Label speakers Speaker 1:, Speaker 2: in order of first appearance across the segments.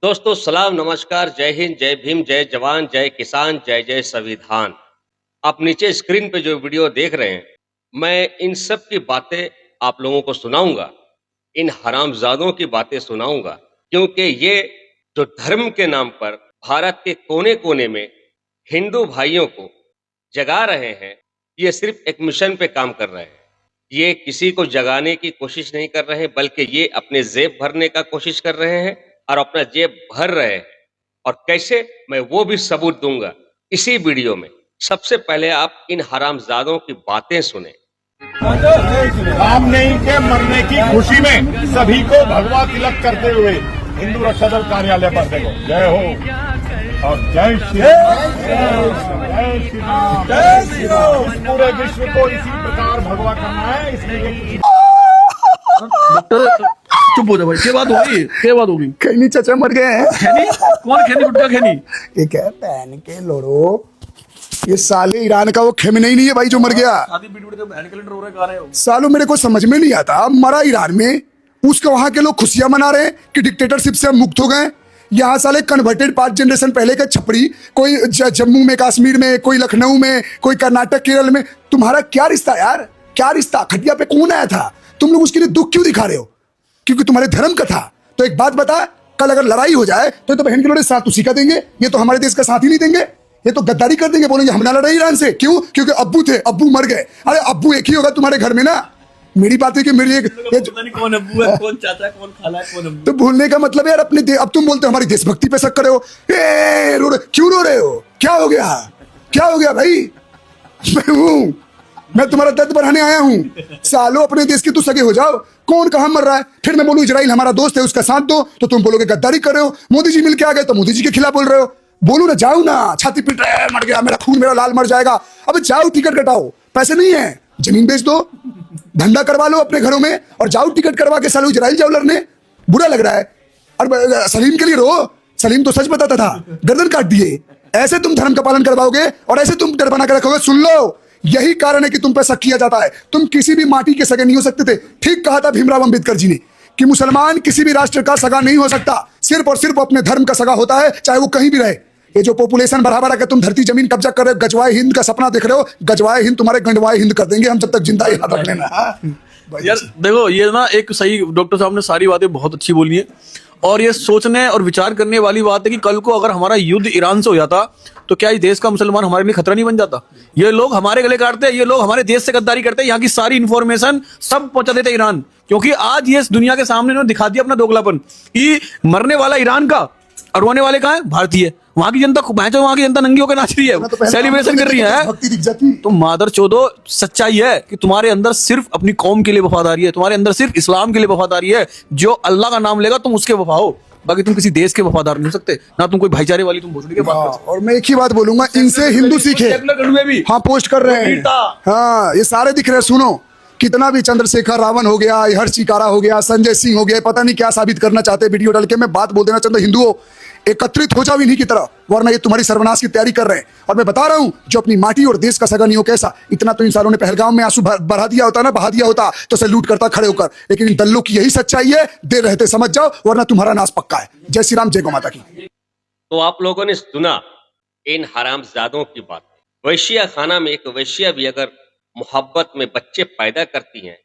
Speaker 1: दोस्तों सलाम नमस्कार जय हिंद जय भीम जय जवान जय किसान जय जय संविधान। आप नीचे स्क्रीन पे जो वीडियो देख रहे हैं, मैं इन सब की बातें आप लोगों को सुनाऊंगा, इन हरामजादों की बातें सुनाऊंगा, क्योंकि ये जो धर्म के नाम पर भारत के कोने-कोने में हिंदू भाइयों को जगा रहे हैं, ये सिर्फ एक मिशन पे काम कर रहे हैं। ये किसी को जगाने की कोशिश नहीं कर रहे, बल्कि ये अपने जेब भरने का कोशिश कर रहे हैं और अपना जेब भर रहे हैं। और कैसे, मैं वो भी सबूत दूंगा इसी वीडियो में। सबसे पहले आप इन हरामजादों की बातें सुने।
Speaker 2: रामनवमी के मरने की खुशी में सभी को भगवा तिलक करते हुए हिंदू रक्षा दल कार्यालय पर देखो, जय हो और जय श्री राम, जय श्री राम, जय श्री राम। पूरे विश्व को इसी प्रकार भगवा करना है, इसलिए
Speaker 3: डॉक्टर चुप हो जाओ भाई। क्या बात होगी? क्या बात होगी?
Speaker 4: खैनी चाचा मर गए हैं।
Speaker 3: खैनी? कौन खैनी? गुटका खैनी?
Speaker 4: ये क्या बहन के लोड़ो, ये साले ईरान का वो खेमनेई नहीं है भाई जो मर गया।
Speaker 3: शादी बीट तो बहन कैलेंडर हो रहा है, गा रहे हो।
Speaker 4: सालों मेरे को समझ में नहीं आता, मरा ईरान में, उसके वहां के लोग खुशियां मना रहे हैं कि डिक्टेटरशिप से हम मुक्त हो गए। यहाँ साले कन्वर्टेड 5 जनरेशन पहले का छपड़ी, कोई जम्मू में, कश्मीर में, कोई लखनऊ में, कोई कर्नाटक केरल में। तुम्हारा क्या रिश्ता यार, क्या रिश्ता? खटिया पे कौन आया था? तुम लोग उसके लिए दुख क्यों दिखा रहे हो? क्योंकि तुम्हारे धर्म का था। तो एक बात बता, कल अगर लड़ाई हो जाए तो बहन के लोड़े साथ उसी का देंगे। ये तो हमारे देश का साथ ही नहीं देंगे, ये तो गद्दारी कर देंगे, बोलेंगे हम ना लड़े ईरान से। क्यों? क्योंकि अब्बू थे, अब्बू मर गए। अरे अब्बू एक ही होगा तुम्हारे घर में ना। मेरी बात है कि मेरी एक
Speaker 3: कौन अब्बू है, कौन चाचा है, कौन खाला है, कौन अब्बू?
Speaker 4: तो भूलने का मतलब यार अपने अब तुम बोलते हो हमारी देशभक्ति पे शक करे हो। क्यों रो रहे हो? क्या हो गया? क्या हो गया भाई? मैं तुम्हारा दर्द बढ़ाने आया हूँ। सालों अपने देश के तू सगे हो जाओ। कौन कहाँ मर रहा है? फिर मैं बोलूं इजराइल हमारा दोस्त है, उसका साथ दो, तो तुम बोलोगे गद्दारी कर रहे हो। मोदी जी मिलके आ गए तो मोदी जी के खिलाफ बोल रहे हो। बोलू ना, जाओ ना, छाती पीट रहे, मर गया मेरा खून, मेरा लाल मर जाएगा। अब जाओ, टिकट कटाओ, पैसे नहीं है, जमीन बेच दो, धंधा करवा लो अपने घरों में और जाओ टिकट करवा के सालों इजराइल जाओ लड़ने। बुरा लग रहा है? और सलीम के लिए रो, सलीम तो सच बताता था, गर्दन काट दिए। ऐसे तुम धर्म का पालन करवाओगे और ऐसे तुम डर बना के रखोगे। सुन लो, यही कारण है कि तुम पे शक किया जाता है। तुम किसी भी माटी के सगे नहीं हो सकते थे। ठीक कहा था भीमराव अंबेडकर जी ने कि मुसलमान किसी भी राष्ट्र का सगा नहीं हो सकता, सिर्फ और सिर्फ अपने धर्म का सगा होता है, चाहे वो कहीं भी रहे। ये जो पॉपुलेशन बराबर है, तुम धरती जमीन कब्जा कर रहे हो, गजवाए हिंद का सपना देख रहे हो, गजवाए हिंद तुम्हारे गंडवाए हिंद कर देंगे हम जब तक जिंदा, याद रख लेना।
Speaker 3: यार देखो, ये ना एक सही, डॉक्टर साहब ने सारी बातें बहुत अच्छी बोली है और ये सोचने और विचार करने वाली बात है कि कल को अगर हमारा युद्ध ईरान से हो जाता तो क्या इस देश का मुसलमान हमारे लिए खतरा नहीं बन जाता? ये लोग हमारे गले काटते हैं, ये लोग हमारे देश से गद्दारी करते हैं, यहाँ की सारी इंफॉर्मेशन सब पहुंचा देते ईरान। क्योंकि आज ये दुनिया के सामने इन्होंने दिखा दिया अपना दोगलापन कि मरने वाला ईरान का और रोने वाले कहाँ है? भारतीय। वहां की जनता, वहां की जनता नंगी होकर नाच रही है, सेलिब्रेशन कर रही है। तो मादर चोदो, सच्चाई है कि तुम्हारे अंदर सिर्फ अपनी कौम के लिए वफादारी है, तुम्हारे अंदर सिर्फ इस्लाम के लिए वफादारी है। जो अल्लाह का नाम लेगा तुम उसके वफा हो, बाकी तुम किसी देश के वफादार नहीं हो सकते, ना तुम कोई भाईचारे वाली तुम भोसड़ी के बात कर सकते।
Speaker 4: और मैं एक ही बात बोलूंगा, इनसे हिंदू सीखे।
Speaker 3: भी
Speaker 4: हाँ, पोस्ट कर रहे हैं। हाँ, ये सारे दिख रहे हैं। सुनो, कितना भी चंद्रशेखर रावण हो गया, हर्ष चिकारा हो गया, संजय सिंह हो गया, पता नहीं क्या साबित करना चाहते वीडियो डाल के। मैं बात बोल देना चाहता हूं, हिंदुओं एकत्रित हो जाओ इन्हीं की तरह, वरना ये तुम्हारी सर्वनाश की तैयारी कर रहे हैं। और मैं बता रहा हूं, जो अपनी माटी और देश का सगा नहीं हो, कैसा इतना तो इन सालों ने पहलगाम में आंसू बढ़ा दिया होता ना, बहा दिया होता तो सैल्यूट करता खड़े होकर। लेकिन इन दल्लों की यही सच्चाई है, देर रहते समझ जाओ वरना तुम्हारा नाश पक्का है। जय श्री राम, जय गौ माता की।
Speaker 1: तो आप लोगों ने सुना इन हरामजादों की बात। वैश्या खाना में एक वैश्या भी अगर मोहब्बत में बच्चे पैदा करती हैं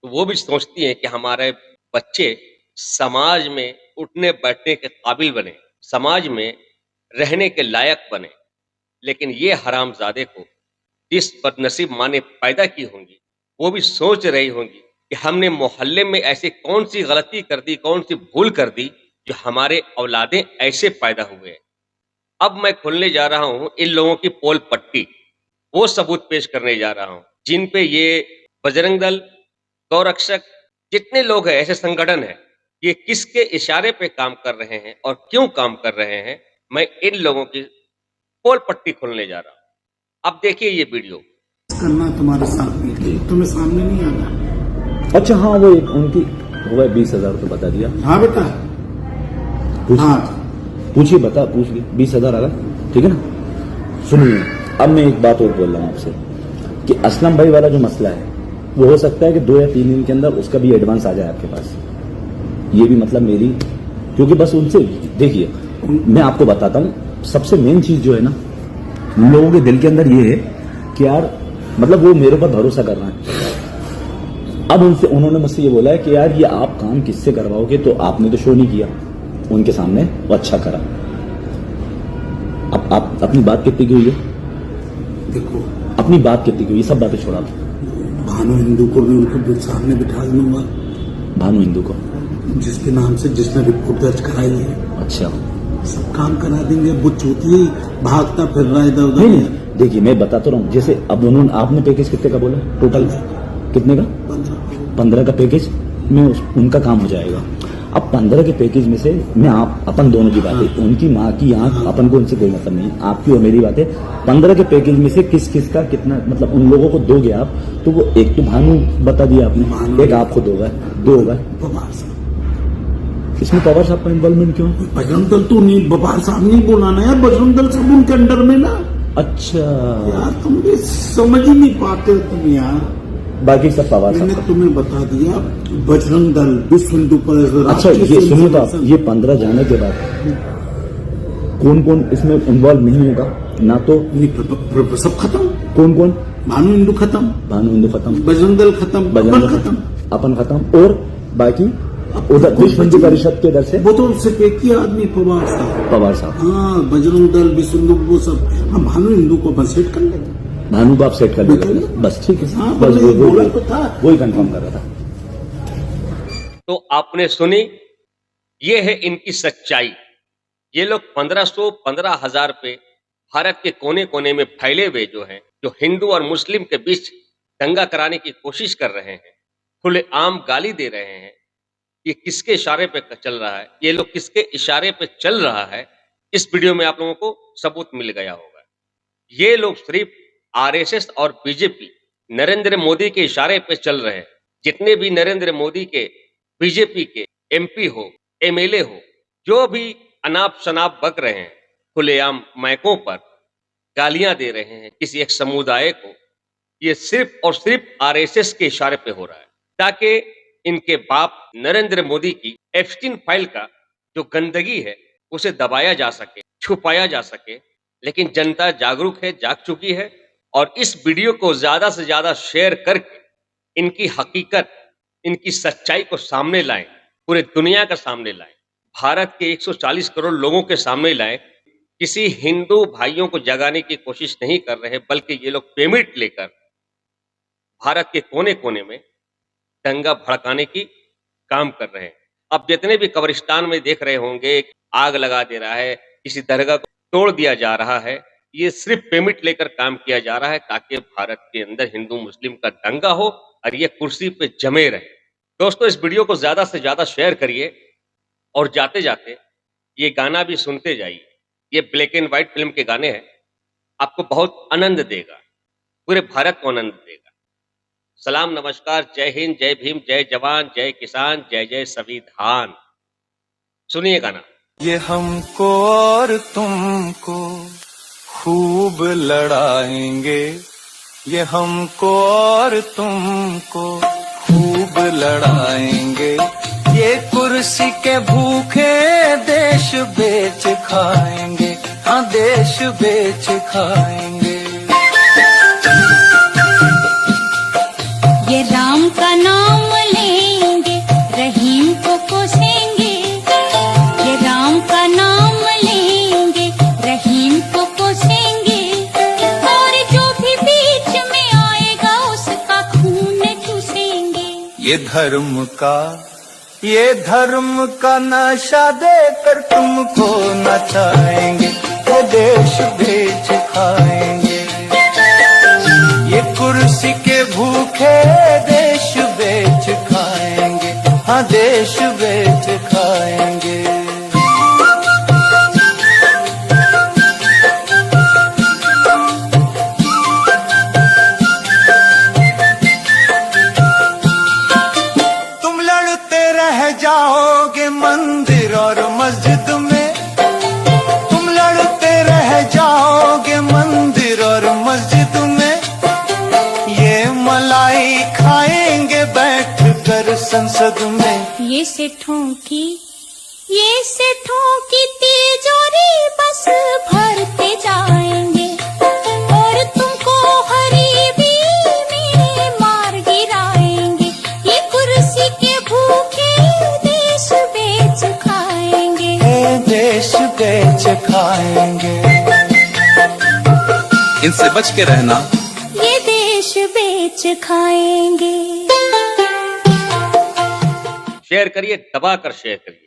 Speaker 1: तो वो भी सोचती हैं कि हमारे बच्चे समाज में उठने बैठने के काबिल बने, समाज में रहने के लायक बने। लेकिन ये हरामजादे को जिस बदनसीब माँ ने पैदा की होंगी, वो भी सोच रही होंगी कि हमने मोहल्ले में ऐसी कौन सी गलती कर दी, कौन सी भूल कर दी जो हमारे औलादें ऐसे पैदा हुए। अब मैं खोलने जा रहा हूं इन लोगों की पोल पट्टी, वो सबूत पेश करने जा रहा हूं जिन पे ये बजरंग दल, गौरक्षक, जितने लोग हैं, ऐसे संगठन है, ये किसके इशारे पे काम कर रहे हैं और क्यों काम कर रहे हैं, मैं इन लोगों की पोल पट्टी खोलने जा रहा हूं। अब देखिए ये वीडियो।
Speaker 5: करना तुम्हारे साथ भी, तुम्हें सामने नहीं आना।
Speaker 6: अच्छा हाँ, वो एक उनकी हुआ 20,000 तो बता दिया।
Speaker 5: हाँ बेटा, हाँ
Speaker 6: पूछिए, बता पूछिए, 20,000 आ गए, ठीक है ना। सुनिए, अब मैं एक बात और बोल रहा हूँ आपसे कि असलम भाई वाला जो मसला है, वो हो सकता है कि 2 या 3 दिन के अंदर उसका भी एडवांस आ जाए आपके पास। ये भी मतलब मेरी, क्योंकि बस उनसे देखिए मैं आपको बताता हूँ, सबसे मेन चीज जो है ना लोगों के दिल के अंदर ये है कि यार मतलब वो मेरे ऊपर भरोसा कर रहा है। अब उन्होंने मुझसे ये बोला है कि यार ये आप काम किससे करवाओगे, तो आपने तो शो नहीं किया उनके सामने, वो अच्छा करा। अब आप अपनी बात कितनी की हुई है,
Speaker 5: देखो
Speaker 6: अपनी बात कितनी की हुई, सब बातें छोड़ा दो।
Speaker 5: भानु हिंदू को भी उनके सामने बिठा लूंगा,
Speaker 6: भानु हिंदू को
Speaker 5: जिसके नाम से जिसने रिपोर्ट दर्ज कराई है,
Speaker 6: अच्छा
Speaker 5: सब काम करा देंगे। वो चूतिए भागता फिर रहा इधर
Speaker 6: नहीं
Speaker 5: उधर।
Speaker 6: नहीं देखिए मैं बताता रहा हूँ, जैसे अब उन्होंने आपने पैकेज कितने का बोला टोटल, कितने का? 15 का पैकेज में उनका काम हो जाएगा। अब 15 के पैकेज में से मैं आप अपन दोनों की बात है, उनकी माँ की आंख अपन को उनसे कोई मतलब नहीं, आपकी और मेरी बात है। 15 के पैकेज में से किस किस का कितना मतलब उन लोगों को दोगे आप, तो वो एक तो भानु बता दिया आपने, एक आपको दोगा, दो होगा।
Speaker 5: बबार साहब,
Speaker 6: इसमें पवार साहब का इन्वॉल्वमेंट क्यों?
Speaker 5: बजरंग दल तो नहीं, बबार साहब नहीं बोला ना यार, बजरंग दल सब उनके अंडर में ना।
Speaker 6: अच्छा
Speaker 5: यार तुम भी समझ ही नहीं पाते हो तुम यार।
Speaker 6: बाकी सब पवार साहब
Speaker 5: मैंने
Speaker 6: का।
Speaker 5: तुम्हें बता दिया, बजरंग दल विश्व हिंदू परिषद।
Speaker 6: अच्छा ये सुनिए तो आप, ये 15 जाने के बाद कौन कौन इसमें इन्वॉल्व नहीं होगा ना, तो
Speaker 5: सब खत्म।
Speaker 6: कौन कौन?
Speaker 5: भानु हिंदू खत्म,
Speaker 6: भानु हिंदू खत्म,
Speaker 5: बजरंग दल खत्म,
Speaker 6: बजरंग
Speaker 5: अपन
Speaker 6: दल
Speaker 5: खत्म।
Speaker 6: अपन खत्म, और बाकी उधर विश्व हिंदू परिषद के दर से
Speaker 5: वो तो सिर्फ एक ही आदमी पवार साहब।
Speaker 6: पवार साहब,
Speaker 5: हाँ बजरंग दल विश्व हिंदू वो सब, हम भानु हिंदू को अपन सेट कर लेंगे।
Speaker 6: भानु को आप सेट कर देंगे, बस ठीक है।
Speaker 5: हाँ,
Speaker 6: बस
Speaker 5: बोला तो था।
Speaker 6: वही कंफर्म कर रहा था।
Speaker 1: तो आपने सुनी, ये है इनकी सच्चाई। ये लोग 1500 15,000 पे भारत के कोने कोने में फैले हुए जो हैं, जो हिंदू और मुस्लिम के बीच दंगा कराने की कोशिश कर रहे हैं, खुलेआम गाली दे रहे हैं। ये किसके इशारे पे चल रहा है, ये लोग किसके इशारे पे चल रहा है, इस वीडियो में आप लोगों को सबूत मिल गया होगा। ये लोग सिर्फ आरएसएस और बीजेपी नरेंद्र मोदी के इशारे पे चल रहे हैं। जितने भी नरेंद्र मोदी के बीजेपी के एमपी हो, एमएलए हो, जो भी अनाप शनाप बक रहे हैं, खुलेआम माइकों पर गालियां दे रहे हैं किसी एक समुदाय को, ये सिर्फ और सिर्फ आरएसएस के इशारे पे हो रहा है, ताकि इनके बाप नरेंद्र मोदी की एप्स्टीन फाइल का जो गंदगी है उसे दबाया जा सके, छुपाया जा सके। लेकिन जनता जागरूक है, जाग चुकी है, और इस वीडियो को ज्यादा से ज्यादा शेयर करके इनकी हकीकत, इनकी सच्चाई को सामने लाएं, पूरे दुनिया का सामने लाएं, भारत के 140 करोड़ लोगों के सामने लाएं। किसी हिंदू भाइयों को जगाने की कोशिश नहीं कर रहे, बल्कि ये लोग पेमेंट लेकर भारत के कोने कोने में दंगा भड़काने की काम कर रहे हैं। अब जितने भी कब्रिस्तान में देख रहे होंगे, आग लगा दे रहा है, किसी दरगाह को तोड़ दिया जा रहा है, ये सिर्फ पेमेंट लेकर काम किया जा रहा है, ताकि भारत के अंदर हिंदू मुस्लिम का दंगा हो और ये कुर्सी पे जमे रहे। दोस्तों इस वीडियो को ज्यादा से ज्यादा शेयर करिए, और जाते जाते ये गाना भी सुनते जाइए। ये ब्लैक एंड व्हाइट फिल्म के गाने हैं, आपको बहुत आनंद देगा, पूरे भारत को आनंद देगा। सलाम, नमस्कार, जय हिंद, जय भीम, जय जवान, जय किसान, जय जय संविधान। सुनिए गाना।
Speaker 7: ये हमको और तुमको खूब लड़ाएंगे, ये हमको और तुमको खूब लड़ाएंगे, ये कुर्सी के भूखे देश बेच खाएंगे, हाँ देश बेच खाएंगे।
Speaker 8: ये राम का नाम लेंगे, रहीम को कोसेंगे, ये राम का नाम लेंगे, रहीम को कोसेंगे, और जो भी बीच में आएगा उसका खून चूसेंगे।
Speaker 7: ये धर्म का नशा देकर तुमको नचाएंगे, ये देश बेच खाएंगे, ये कुर्सी के भूखे देश बेच खाएंगे, हाँ देश बेच खाएंगे। तुम लड़ते रह जाओगे मंदिर और मस्जिद में, तुम लड़ते रह जाओगे मंदिर और मस्जिद में, ये मलाई खाएंगे बैठ कर संसद में।
Speaker 8: ये सेठों की ये सेठों की तिजोरी बस भरते जाएंगे और तुमको गरीबी में मार गिराएंगे। ये कुर्सी के भूखे देश बेच खाएंगे,
Speaker 7: देश बेच खाएंगे।
Speaker 9: इनसे बच के रहना,
Speaker 8: ये देश बेच खाएंगे।
Speaker 1: शेयर करिए, दबाकर शेयर करिए।